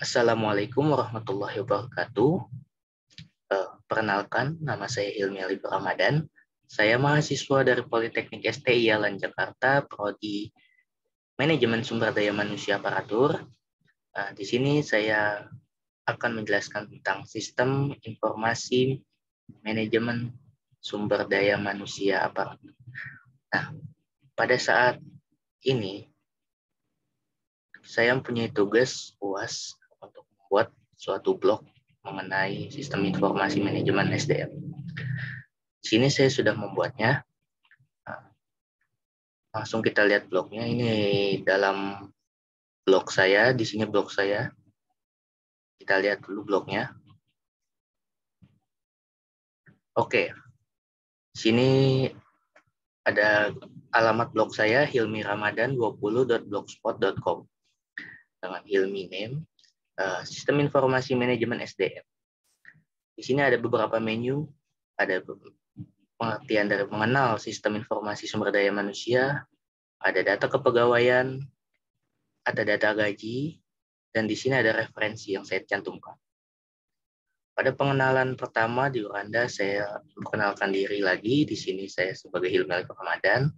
Assalamualaikum warahmatullahi wabarakatuh. Perkenalkan, nama saya Hilmi Alif Ramadan. Saya mahasiswa dari Politeknik STI Alan Jakarta, Prodi Manajemen Sumber Daya Manusia Aparatur. Di sini saya akan menjelaskan tentang sistem informasi manajemen sumber daya manusia aparatur. Nah, pada saat ini saya mempunyai tugas UAS untuk membuat suatu blog mengenai sistem informasi manajemen SDM. Di sini saya sudah membuatnya. Langsung kita lihat blognya. Ini dalam blog saya. Di sini blog saya. Kita lihat dulu blognya. Oke. Sini ada alamat blog saya hilmiramadan20.blogspot.com dengan Hilmi name. Sistem informasi manajemen SDM. Di sini ada beberapa menu. Ada pengertian dari mengenal sistem informasi sumber daya manusia, ada data kepegawaian, ada data gaji, dan di sini ada referensi yang saya cantumkan. Pada pengenalan pertama di Uranda, saya memperkenalkan diri lagi. Di sini saya sebagai Hilmi Alif Ramadan,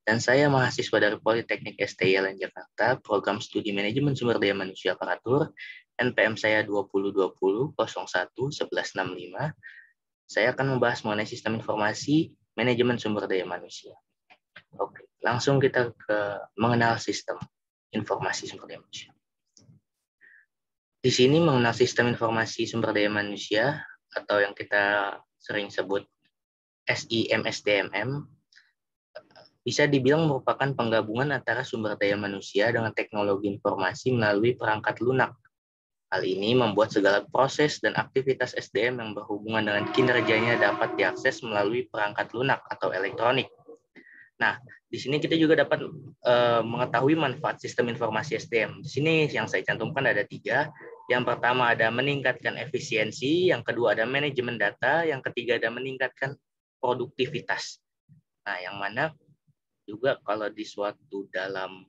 dan saya mahasiswa dari Politeknik STI Alan Jakarta, Program Studi Manajemen Sumber Daya Manusia Aparatur, NPM saya 2020-01-1165. Saya akan membahas mengenai sistem informasi manajemen sumber daya manusia. Oke, langsung kita ke mengenal sistem informasi sumber daya manusia. Di sini mengenal sistem informasi sumber daya manusia atau yang kita sering sebut SIMSDMM bisa dibilang merupakan penggabungan antara sumber daya manusia dengan teknologi informasi melalui perangkat lunak. Hal ini membuat segala proses dan aktivitas SDM yang berhubungan dengan kinerjanya dapat diakses melalui perangkat lunak atau elektronik. Nah, di sini kita juga dapat mengetahui manfaat sistem informasi SDM. Di sini yang saya cantumkan ada 3. Yang pertama ada meningkatkan efisiensi, yang kedua ada manajemen data, yang ketiga ada meningkatkan produktivitas. Nah, yang mana juga kalau di suatu dalam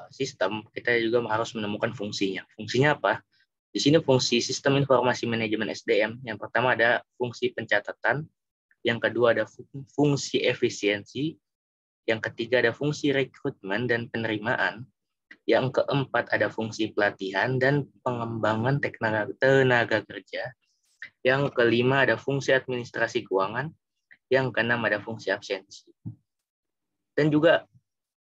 sistem, kita juga harus menemukan fungsinya. Fungsinya apa? Di sini fungsi sistem informasi manajemen SDM. Yang pertama ada fungsi pencatatan, yang kedua ada fungsi efisiensi, yang ketiga ada fungsi rekrutmen dan penerimaan, yang keempat ada fungsi pelatihan dan pengembangan tenaga kerja, yang kelima ada fungsi administrasi keuangan, yang keenam ada fungsi absensi. Dan juga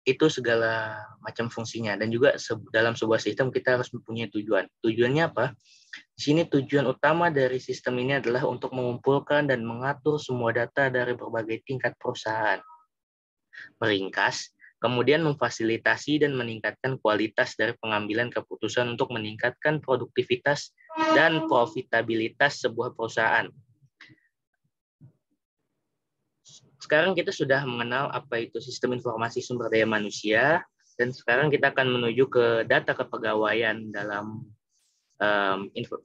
itu segala macam fungsinya, dan juga dalam sebuah sistem kita harus mempunyai tujuan. Tujuannya apa? Di sini tujuan utama dari sistem ini adalah untuk mengumpulkan dan mengatur semua data dari berbagai tingkat perusahaan. Meringkas, kemudian memfasilitasi dan meningkatkan kualitas dari pengambilan keputusan untuk meningkatkan produktivitas dan profitabilitas sebuah perusahaan. Sekarang kita sudah mengenal apa itu sistem informasi sumber daya manusia, dan sekarang kita akan menuju ke data kepegawaian dalam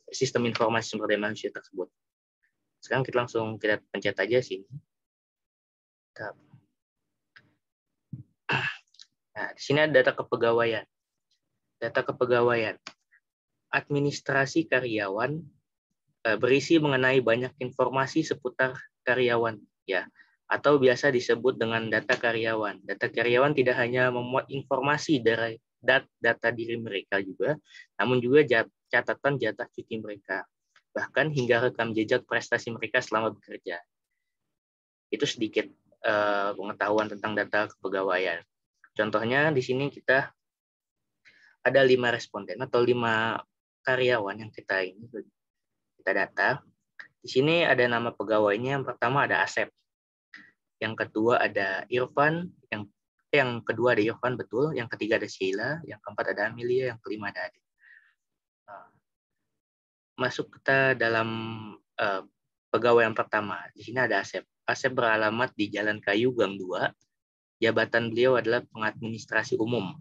sistem informasi sumber daya manusia tersebut. Sekarang kita langsung pencet aja sini. Nah, di sini ada data kepegawaian. Data kepegawaian. Administrasi karyawan berisi mengenai banyak informasi seputar karyawan, ya, atau biasa disebut dengan data karyawan. Data karyawan tidak hanya memuat informasi dari data diri mereka juga, namun juga catatan jatah cuti mereka, bahkan hingga rekam jejak prestasi mereka selama bekerja. Itu sedikit pengetahuan tentang data kepegawaian. Contohnya di sini kita ada 5 responden atau 5 karyawan yang kita data. Di sini ada nama pegawainya. Yang pertama ada Asep. Yang kedua ada Irfan, yang kedua ada Irfan, betul. Yang ketiga ada Sheila, yang keempat ada Amelia, yang kelima ada Adit. Masuk kita dalam pegawai yang pertama. Di sini ada Asep. Asep beralamat di Jalan Kayu, Gang 2. Jabatan beliau adalah pengadministrasi umum.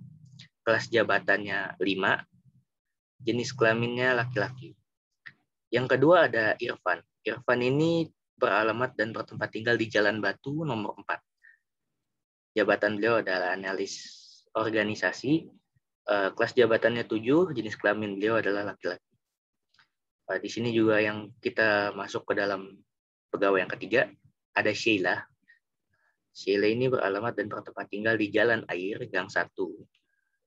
Kelas jabatannya 5. Jenis kelaminnya laki-laki. Yang kedua ada Irfan. Irfan ini beralamat dan bertempat tinggal di Jalan Batu nomor 4. Jabatan beliau adalah analis organisasi. Kelas jabatannya 7, jenis kelamin beliau adalah laki-laki. Di sini juga yang kita masuk ke dalam pegawai yang ketiga, ada Sheila. Sheila ini beralamat dan bertempat tinggal di Jalan Air, Gang 1.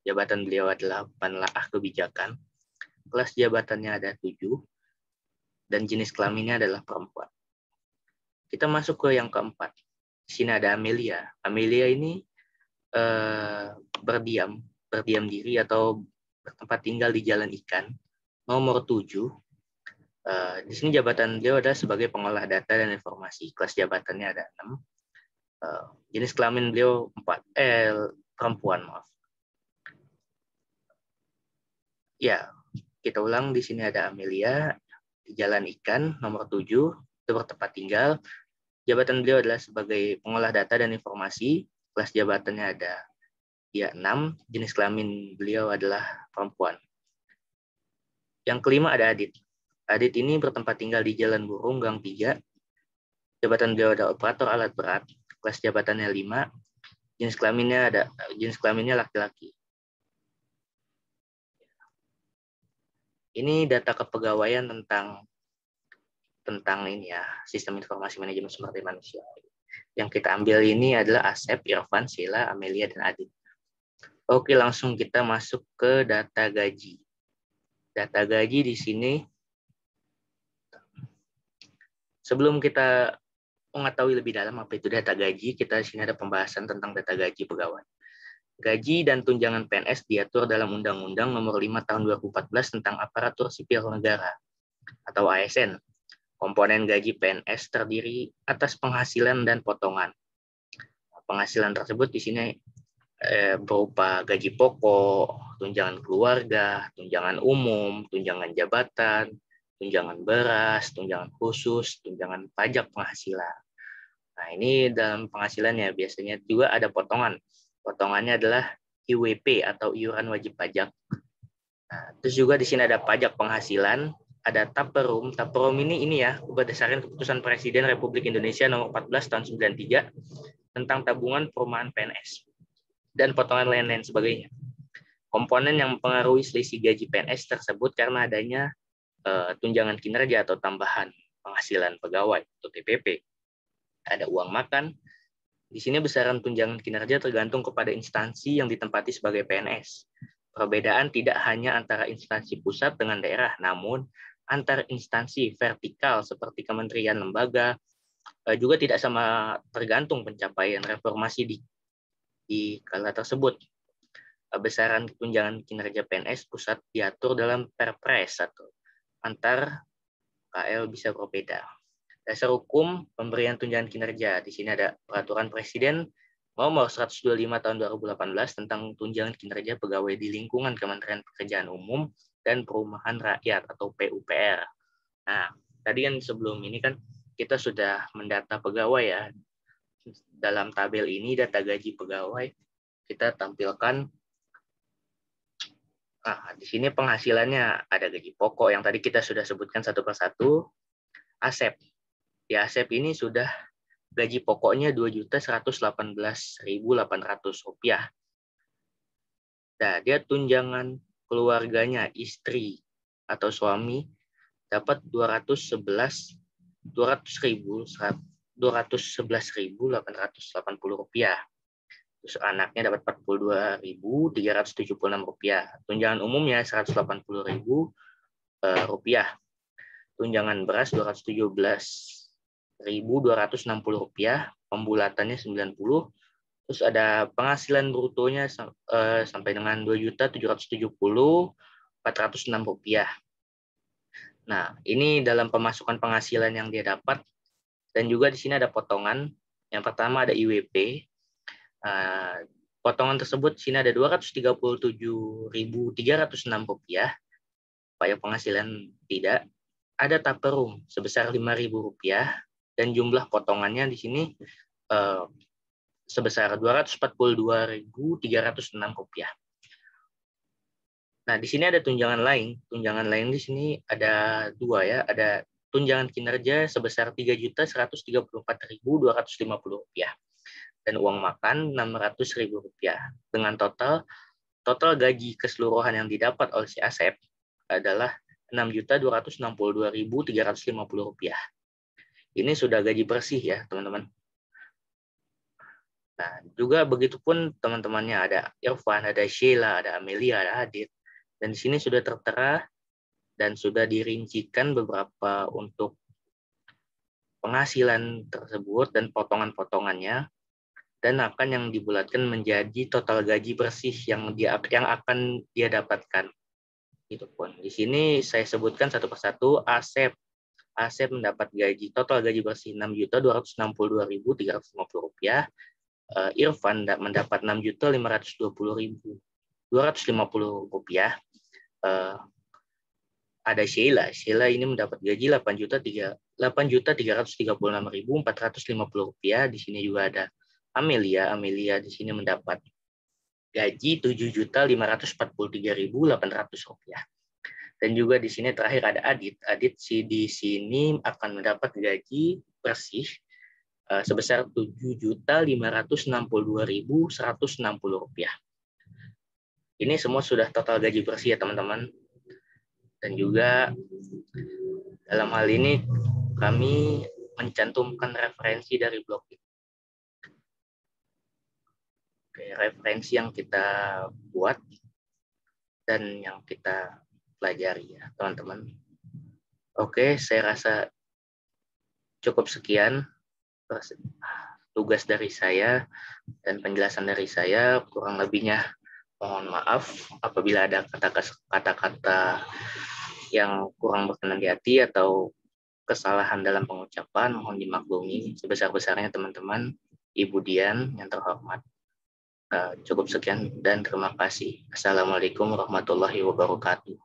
Jabatan beliau adalah penelaah kebijakan. Kelas jabatannya ada 7, dan jenis kelaminnya adalah perempuan. Kita masuk ke yang keempat. Di sini ada Amelia. Amelia ini berdiam diri atau bertempat tinggal di Jalan Ikan, nomor 7. Di sini jabatan beliau adalah sebagai pengolah data dan informasi. Kelas jabatannya ada 6. Jenis kelamin beliau perempuan, maaf. Ya, kita ulang, di sini ada Amelia di Jalan Ikan nomor 7, itu bertempat tinggal. Jabatan beliau adalah sebagai pengolah data dan informasi. Kelas jabatannya ada 6. Jenis kelamin beliau adalah perempuan. Yang kelima ada Adit. Adit ini bertempat tinggal di Jalan Burung Gang 3. Jabatan beliau adalah operator alat berat. Kelas jabatannya 5. Jenis kelaminnya laki-laki. Ini data kepegawaian tentang ini ya, sistem informasi manajemen sumber daya manusia. Yang kita ambil ini adalah Asep, Irfan, Sheila, Amelia, dan Adit. Oke, langsung kita masuk ke data gaji. Data gaji di sini, sebelum kita mengetahui lebih dalam apa itu data gaji, kita di sini ada pembahasan tentang data gaji pegawai. Gaji dan tunjangan PNS diatur dalam Undang-Undang Nomor 5 Tahun 2014 tentang Aparatur Sipil Negara atau ASN. Komponen gaji PNS terdiri atas penghasilan dan potongan. Penghasilan tersebut di sini berupa gaji pokok, tunjangan keluarga, tunjangan umum, tunjangan jabatan, tunjangan beras, tunjangan khusus, tunjangan pajak penghasilan. Nah, ini dalam penghasilannya biasanya juga ada potongan. Potongannya adalah IWP atau iuran wajib pajak. Nah, terus juga di sini ada pajak penghasilan, ada taperum. Taperum ini ya berdasarkan keputusan Presiden Republik Indonesia nomor 14 tahun 93 tentang tabungan perumahan PNS dan potongan lain-lain sebagainya. Komponen yang mempengaruhi selisih gaji PNS tersebut karena adanya tunjangan kinerja atau tambahan penghasilan pegawai atau TPP. Ada uang makan. Di sini besaran tunjangan kinerja tergantung kepada instansi yang ditempati sebagai PNS. Perbedaan tidak hanya antara instansi pusat dengan daerah, namun antar instansi vertikal seperti kementerian lembaga juga tidak sama tergantung pencapaian reformasi di kala tersebut. Besaran tunjangan kinerja PNS pusat diatur dalam Perpres atau antar KL bisa berbeda. Dasar hukum pemberian tunjangan kinerja. Di sini ada Peraturan Presiden Nomor 125 Tahun 2018 tentang tunjangan kinerja pegawai di lingkungan Kementerian Pekerjaan Umum dan Perumahan Rakyat atau PUPR. Nah, tadi kan sebelum ini kan kita sudah mendata pegawai ya. Dalam tabel ini data gaji pegawai kita tampilkan. Nah, di sini penghasilannya ada gaji pokok yang tadi kita sudah sebutkan satu persatu. Asep. Di Asep ini sudah gaji pokoknya Rp2.118.800. Nah, dia tunjangan keluarganya, istri atau suami dapat Rp211.880. Terus anaknya dapat Rp42.376. Tunjangan umumnya Rp180.000. Tunjangan beras Rp217.260, pembulatannya 90. Terus ada penghasilan brutonya sampai dengan Rp2.770.406. Nah, ini dalam pemasukan penghasilan yang dia dapat. Dan juga di sini ada potongan. Yang pertama ada IWP. Potongan tersebut di sini ada Rp237.306. Pajak penghasilan tidak. Ada taperum sebesar Rp5.000 dan jumlah potongannya di sini sebesar Rp242.306. Nah, di sini ada tunjangan lain. Tunjangan lain di sini ada 2 ya. Ada tunjangan kinerja sebesar Rp3.134.250 dan uang makan Rp600.000 dengan total total gaji keseluruhan yang didapat oleh si Asep adalah Rp6.262.350. Ini sudah gaji bersih ya, teman-teman. Nah, juga begitupun teman-temannya, ada Irfan, ada Sheila, ada Amelia, ada Adit. Dan di sini sudah tertera dan sudah dirincikan beberapa untuk penghasilan tersebut dan potongan-potongannya, dan akan yang dibulatkan menjadi total gaji bersih yang akan dia dapatkan. Itu pun. Di sini saya sebutkan satu persatu. Asep mendapat total gaji bersih Rp6.262.350. Irfan mendapat Rp6.520.250. Ada Sheila ini mendapat gaji Rp8.336.450. Di sini juga ada Amelia di sini mendapat gaji Rp7.543.800. Dan juga di sini terakhir ada Adit di sini akan mendapat gaji bersih sebesar Rp7.562.160. Ini semua sudah total gaji bersih ya teman-teman. Dan juga dalam hal ini kami mencantumkan referensi dari blog itu. Referensi yang kita buat dan yang kita pelajari ya teman-teman. Oke, saya rasa cukup sekian tugas dari saya dan penjelasan dari saya. Kurang lebihnya mohon maaf apabila ada kata-kata yang kurang berkenan di hati atau kesalahan dalam pengucapan, mohon dimaklumi sebesar-besarnya teman-teman. Ibu Dian yang terhormat. Cukup sekian dan terima kasih. Assalamualaikum warahmatullahi wabarakatuh.